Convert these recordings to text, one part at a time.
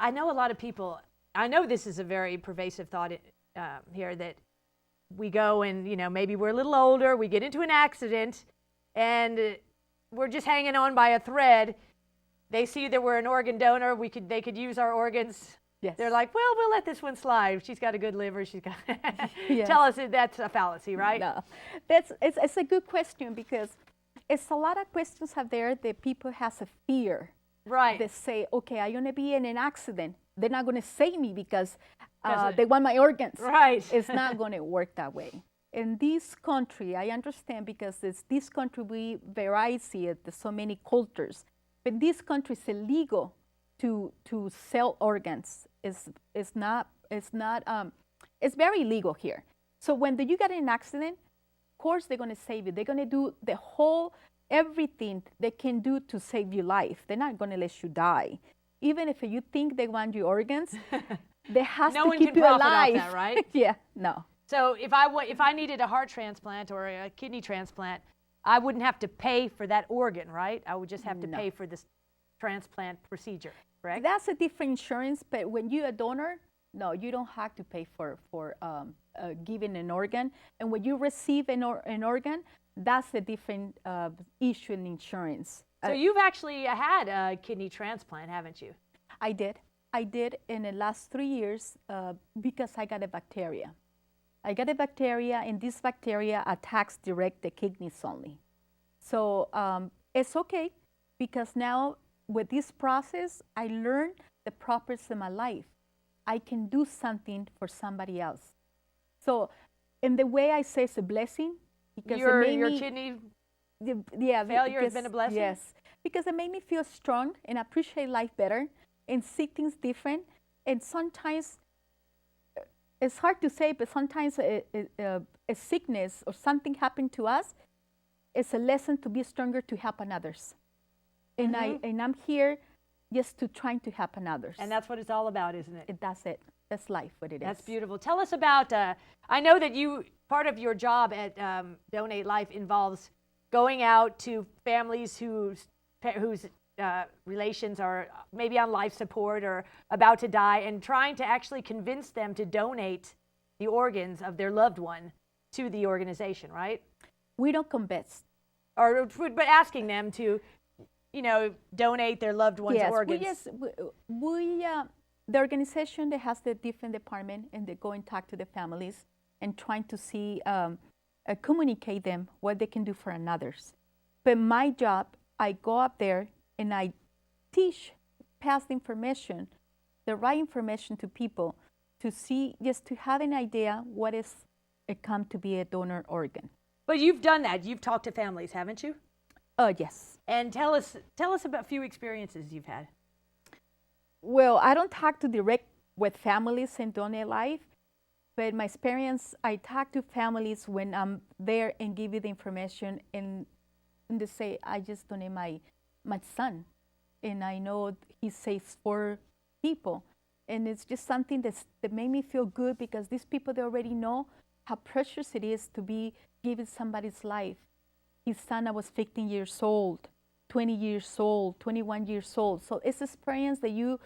I know a lot of people, I know this is a very pervasive thought here, that we go and, maybe we're a little older, we get into an accident, and we're just hanging on by a thread. They see that we're an organ donor, they could use our organs. Yes. They're like, well, we'll let this one slide. She's got a good liver. She's got. Yes. Tell us if that's a fallacy, right? No, it's a good question, because it's a lot of questions out there that people has a fear. Right. They say, okay, I'm gonna be in an accident. They're not gonna save me because they want my organs. Right. It's not gonna work that way. In this country, I understand, because this country we variety it. There's so many cultures, but this country is illegal to sell organs. It's very illegal here. So when you get in an accident, of course they're going to save you. They're going to do everything they can do to save your life. They're not going to let you die. Even if you think they want your organs, they have to keep you alive. No one can profit off that, right? Yeah, no. So if I needed a heart transplant or a kidney transplant, I wouldn't have to pay for that organ, right? I would just have to pay for this transplant procedure, correct? That's a different insurance, but when you're a donor, no, you don't have to pay for giving an organ. And when you receive an organ, that's a different issue in insurance. So you've actually had a kidney transplant, haven't you? I did. I did in the last 3 years because I got a bacteria. I got a bacteria, and this bacteria attacks direct the kidneys only. So it's okay, because now with this process, I learned the purpose of my life. I can do something for somebody else. So in the way I say it's a blessing, because your kidney failure has been a blessing? Yes, because it made me feel strong and appreciate life better and see things different. And sometimes, it's hard to say, but sometimes a sickness or something happened to us, it's a lesson to be stronger to help others. And I'm here just to trying to help others. And that's what it's all about, isn't it? That's it. That's life, what it is. That's beautiful. Tell us about, I know that part of your job at Donate Life involves going out to families whose relations are maybe on life support or about to die, and trying to actually convince them to donate the organs of their loved one to the organization, right? We don't convince. But asking them to, donate their loved one's organs. Yes, the organization that has the different department, and they go and talk to the families and trying to see, communicate them what they can do for others. But my job, I go up there and I teach, pass the information, the right information to people to see, just to have an idea what is it come to be a donor organ. But you've done that. You've talked to families, haven't you? Yes. And tell us about a few experiences you've had. Well, I don't talk to direct with families in Donate Life, but my experience, I talk to families when I'm there and give you the information, and they say, I just donate my son, and I know he saves 4 people. And it's just something that made me feel good, because these people, they already know how precious it is to be giving somebody's life. His son, I was 15 years old, 20 years old, 21 years old. So it's experience that you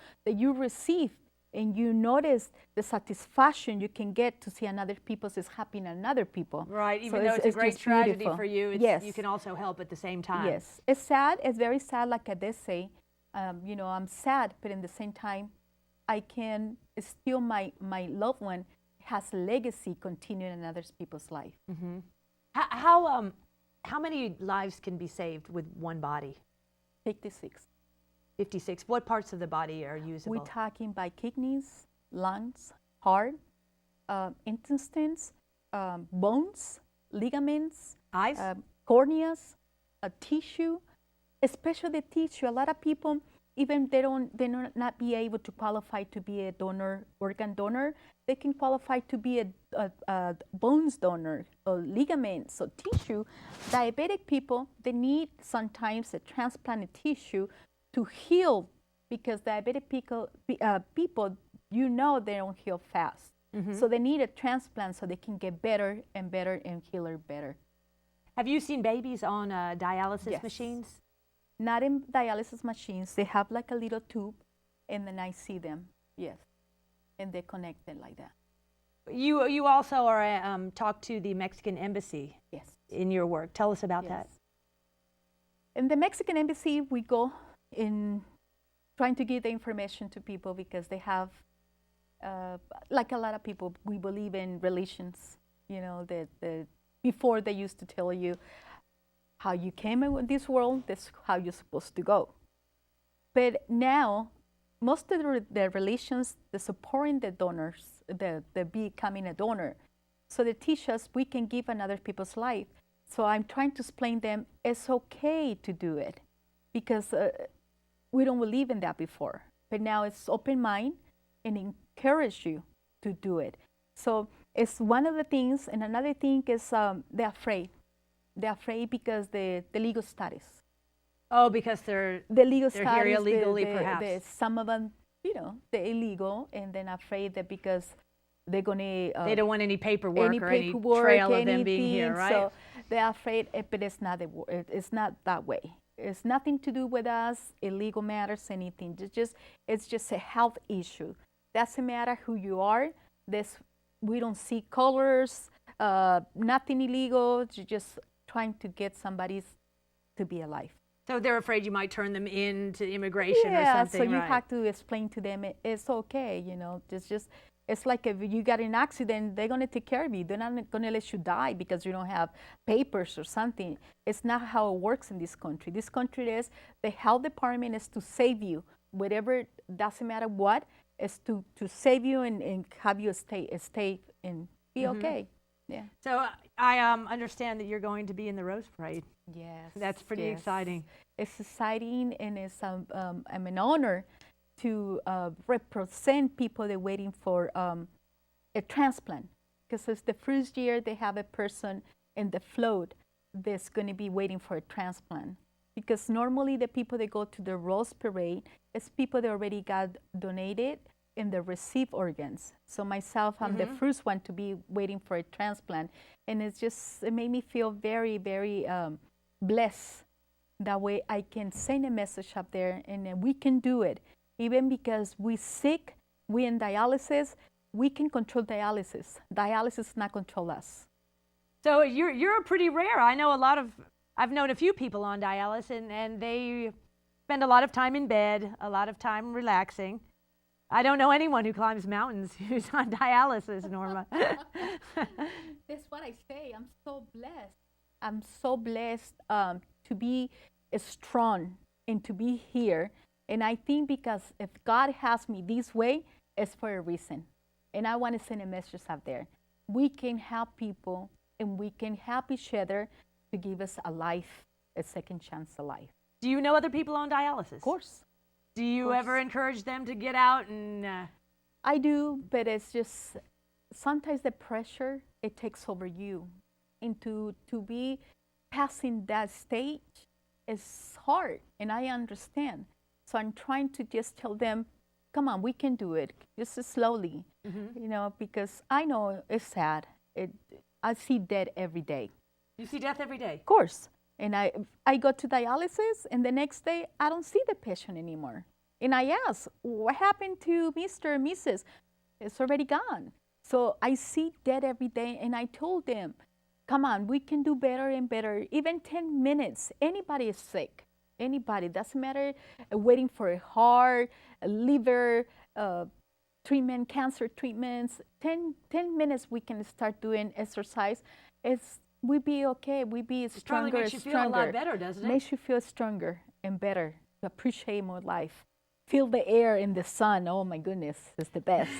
receive, and you notice the satisfaction you can get to see another people's is happy in other people. Right, even though it's a great tragedy beautiful for you, yes. You can also help at the same time. Yes, it's sad. It's very sad, like I did say. I'm sad, but in the same time, I can still, my loved one has a legacy continuing in other people's life. Mm-hmm. How many lives can be saved with one body? 56. 56. What parts of the body are usable? We're talking by kidneys, lungs, heart, intestines, bones, ligaments, eyes, corneas, tissue, especially the tissue. A lot of people, even they not be able to qualify to be a organ donor. They can qualify to be a bones donor, or ligaments, or tissue. Diabetic people, they need sometimes a transplanted tissue to heal, because diabetic people, they don't heal fast. Mm-hmm. So they need a transplant so they can get better and better and heal better. Have you seen babies on dialysis yes. machines? Not in dialysis machines. They have like a little tube, and then I see them, yes, and they connected like that. You also are talk to the Mexican embassy Yes. in your work. Tell us about Yes. that. In the Mexican embassy, we go in trying to give the information to people because they have, like a lot of people, we believe in relations. You know, that before they used to tell you how you came in this world, that's how you're supposed to go. But now, most of the relations, the supporting the donors, the becoming a donor, so they teach us we can give another people's life. So I'm trying to explain them it's okay to do it because we don't believe in that before. But now it's open mind and encourage you to do it. So it's one of the things. And another thing is they're afraid. They're afraid because the legal status. Oh, because they're Here status, illegally, perhaps. Some of them, they're illegal, and then afraid that because they're going to... they don't want any paperwork or any trail of them being here, right? So they're afraid, but it's not that way. It's nothing to do with us, illegal matters, anything. It's just a health issue. Doesn't matter who you are. We don't see colors, nothing illegal, just trying to get somebody to be alive. So they're afraid you might turn them into immigration or something, so you right? have to explain to them it's okay, it's like if you got in an accident, they're going to take care of you. They're not going to let you die because you don't have papers or something. It's not how it works in this country. This country is, the health department is to save you. Whatever, doesn't matter what, is to save you and have you stay and be okay. Yeah. So I understand that you're going to be in the Rose Parade. Yes. That's pretty exciting. It's exciting, and it's I'm an honor to represent people that are waiting for a transplant, because it's the first year they have a person in the float that's going to be waiting for a transplant. Because normally the people that go to the Rose Parade is people that already got donated and they receive organs. So myself, I'm the first one to be waiting for a transplant, and it made me feel very, very blessed. That way I can send a message up there, and we can do it. Even because we sick, we in dialysis, we can control dialysis. Dialysis not control us. So you're pretty rare. I've known a few people on dialysis, and they spend a lot of time in bed, a lot of time relaxing. I don't know anyone who climbs mountains who's on dialysis, Norma. That's what I say. I'm so blessed. I'm so blessed to be strong and to be here. And I think because if God has me this way, it's for a reason. And I want to send a message out there. We can help people, and we can help each other to give us a life, a second chance at life. Do you know other people on dialysis? Of course. Do you ever encourage them to get out and... I do, but it's just sometimes the pressure, it takes over you. And to be passing that stage is hard, and I understand. So I'm trying to just tell them, come on, we can do it, just slowly, because I know it's sad. I see death every day. You see death every day? Of course. And I go to dialysis, and the next day, I don't see the patient anymore. And I ask, what happened to Mr. and Mrs.? It's already gone. So I see death every day, and I told them, come on, we can do better and better. Even 10 minutes, anybody is sick. Anybody, doesn't matter, waiting for a heart, a liver, treatment, cancer treatments. 10 minutes we can start doing exercise. We be okay, we be stronger, probably makes you feel a lot better, doesn't it? Makes you feel stronger and better, to appreciate more life. Feel the air and the sun, oh my goodness, it's the best.